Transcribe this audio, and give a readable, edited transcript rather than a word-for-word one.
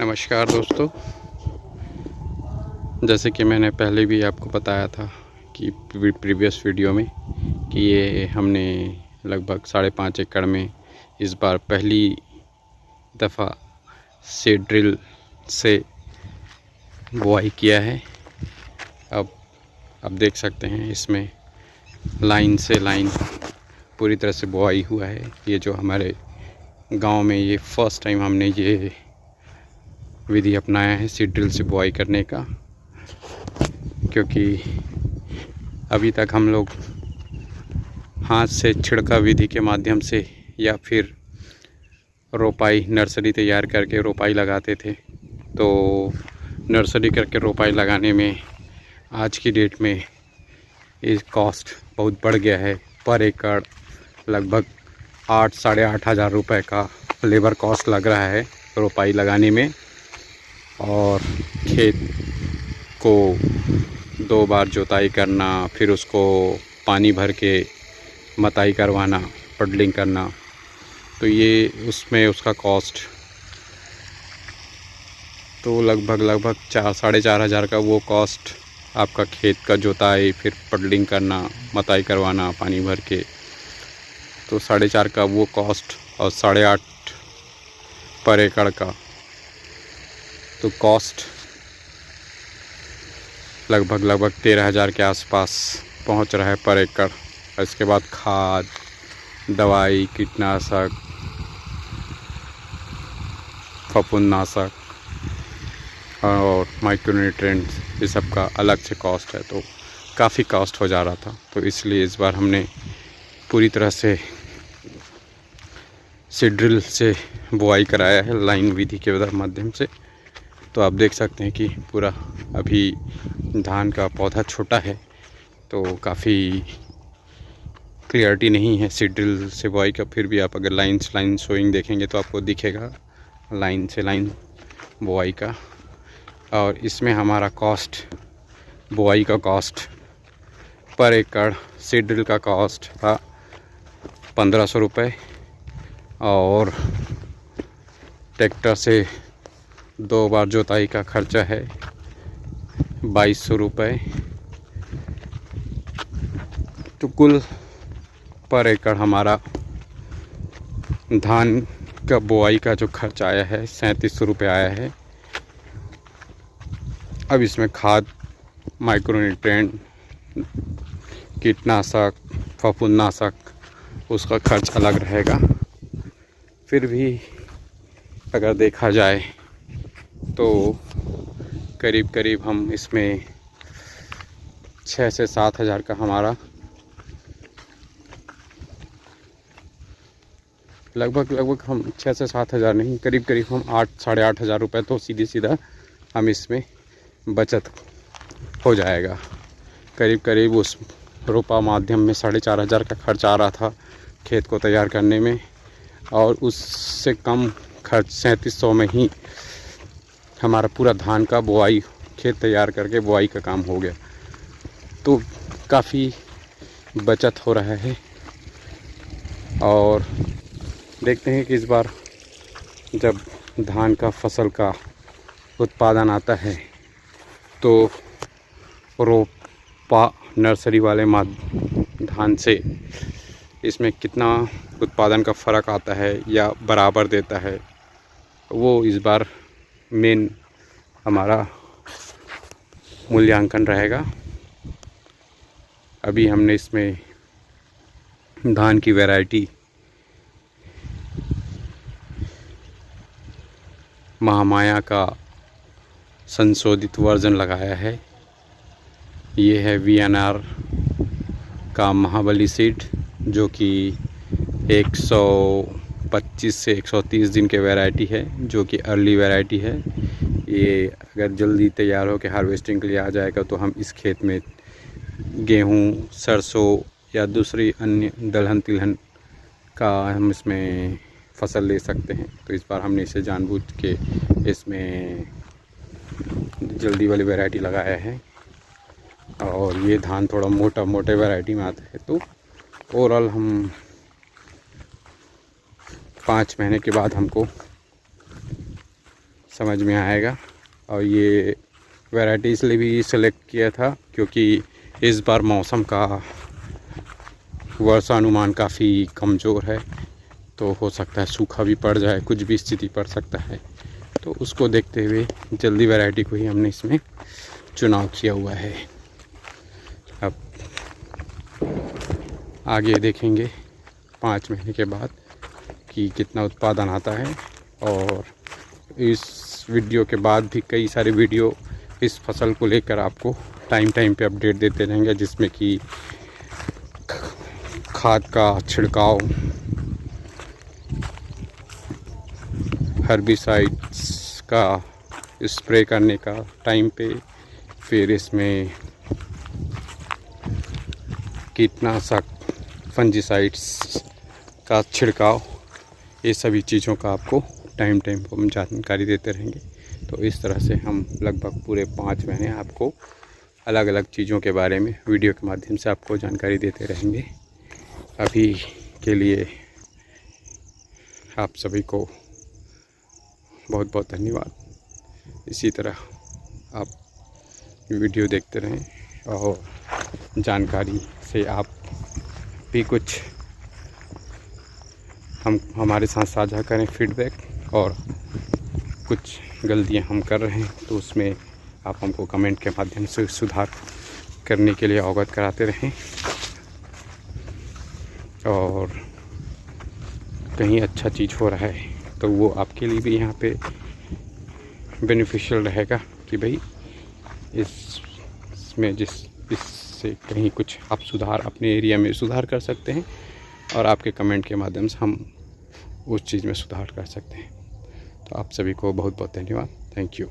नमस्कार दोस्तों, जैसे कि मैंने पहले भी आपको बताया था कि प्रीवियस वीडियो में कि ये हमने लगभग 5.5 एकड़ में इस बार पहली दफ़ा सीड ड्रिल से बुआई किया है। अब देख सकते हैं इसमें लाइन से लाइन पूरी तरह से बुआई हुआ है। ये जो हमारे गांव में ये फर्स्ट टाइम हमने ये विधि अपनाया है सीड ड्रिल से बुआई करने का, क्योंकि अभी तक हम लोग हाथ से छिड़का विधि के माध्यम से या फिर रोपाई नर्सरी तैयार करके रोपाई लगाते थे। तो नर्सरी करके रोपाई लगाने में आज की डेट में इस कॉस्ट बहुत बढ़ गया है। पर एकड़ लगभग 8-8.5 हज़ार रुपये का लेबर कॉस्ट लग रहा है रोपाई लगाने में, और खेत को 2 बार जोताई करना, फिर उसको पानी भर के मताई करवाना, पडलिंग करना, तो ये उसमें उसका कॉस्ट तो लगभग 4-4.5 हज़ार का वो कॉस्ट आपका खेत का जोताई, फिर पडलिंग करना, मताई करवाना पानी भर के, तो 4.5 का वो कॉस्ट और 8.5 पर एकड़ का तो कॉस्ट लगभग 13 हज़ार के आसपास पहुंच रहा है पर एकड़। इसके बाद खाद, दवाई, कीटनाशक, फफूंदनाशक और माइक्रोन्यूट्रिएंट्स, ये सब का अलग से कॉस्ट है, तो काफ़ी कॉस्ट हो जा रहा था। तो इसलिए इस बार हमने पूरी तरह से सीड ड्रिल से बुआई कराया है लाइन विधि के माध्यम से। तो आप देख सकते हैं कि पूरा अभी धान का पौधा छोटा है, तो काफ़ी क्लियरिटी नहीं है सीड ड्रिल से बुआई का। फिर भी आप अगर लाइन से लाइन सोइंग देखेंगे तो आपको दिखेगा लाइन से लाइन बुआई का। और इसमें हमारा कॉस्ट, बुआई का कॉस्ट पर एकड़ सीड ड्रिल का कॉस्ट था 1500 रुपये, और ट्रैक्टर से 2 बार जोताई का खर्चा है 2200 रुपये। तो कुल पर एकड़ हमारा धान का बुआई का जो खर्च आया है 3700 रुपये आया है। अब इसमें खाद, माइक्रोन्यूट्रिएंट, कीटनाशक, फफूंदनाशक, उसका खर्च अलग रहेगा। फिर भी अगर देखा जाए तो करीब हम इसमें 6 से 7 हज़ार का हमारा लगभग हम 6 से 7 हज़ार नहीं, करीब हम 8-8.5 हज़ार रुपये तो सीधा हम इसमें बचत हो जाएगा। करीब उस रोपा माध्यम में 4.5 हज़ार का खर्च आ रहा था खेत को तैयार करने में, और उससे कम खर्च 3700 में ही हमारा पूरा धान का बुआई, खेत तैयार करके बुआई का काम हो गया। तो काफ़ी बचत हो रहा है। और देखते हैं कि इस बार जब धान का फसल का उत्पादन आता है तो रोपा नर्सरी वाले धान से इसमें कितना उत्पादन का फ़र्क आता है या बराबर देता है, वो इस बार मेन हमारा मूल्यांकन रहेगा। अभी हमने इसमें धान की वैरायटी महामाया का संशोधित वर्जन लगाया है। ये है VNR का महाबली सीड, जो कि 125 से 130 दिन के वैरायटी है, जो कि अर्ली वैरायटी है। ये अगर जल्दी तैयार हो के हार्वेस्टिंग के लिए आ जाएगा तो हम इस खेत में गेहूँ, सरसों या दूसरी अन्य दलहन तिलहन का हम इसमें फसल ले सकते हैं। तो इस बार हमने इसे जानबूझ के इसमें जल्दी वाली वैरायटी लगाया है, और ये धान थोड़ा मोटे वैरायटी में आता है। तो ओवरऑल हम 5 महीने के बाद हमको समझ में आएगा। और ये वैरायटी इसलिए भी सेलेक्ट किया था क्योंकि इस बार मौसम का वर्षानुमान काफ़ी कमज़ोर है, तो हो सकता है सूखा भी पड़ जाए, कुछ भी स्थिति पड़ सकता है। तो उसको देखते हुए जल्दी वैरायटी को ही हमने इसमें चुनाव किया हुआ है। अब आगे देखेंगे 5 महीने के बाद कि कितना उत्पादन आता है। और इस वीडियो के बाद भी कई सारे वीडियो इस फसल को लेकर आपको टाइम पे अपडेट देते रहेंगे, जिसमें कि खाद का छिड़काव, हर्बिसाइड्स का स्प्रे करने का टाइम पे, फिर इसमें कीटनाशक, फंजीसाइड्स का छिड़काव, ये सभी चीज़ों का आपको टाइम पे हम जानकारी देते रहेंगे। तो इस तरह से हम लगभग पूरे 5 महीने आपको अलग अलग चीज़ों के बारे में वीडियो के माध्यम से आपको जानकारी देते रहेंगे। अभी के लिए आप सभी को बहुत बहुत धन्यवाद। इसी तरह आप वीडियो देखते रहें और जानकारी से आप भी कुछ हमारे साथ साझा करें फीडबैक, और कुछ गलतियां हम कर रहे हैं तो उसमें आप हमको कमेंट के माध्यम से सुधार करने के लिए अवगत कराते रहें। और कहीं अच्छा चीज़ हो रहा है तो वो आपके लिए भी यहाँ पे बेनिफिशियल रहेगा कि भाई इसमें इससे कहीं कुछ आप सुधार अपने एरिया में सुधार कर सकते हैं, और आपके कमेंट के माध्यम से हम उस चीज़ में सुधार कर सकते हैं। तो आप सभी को बहुत बहुत धन्यवाद। Thank you.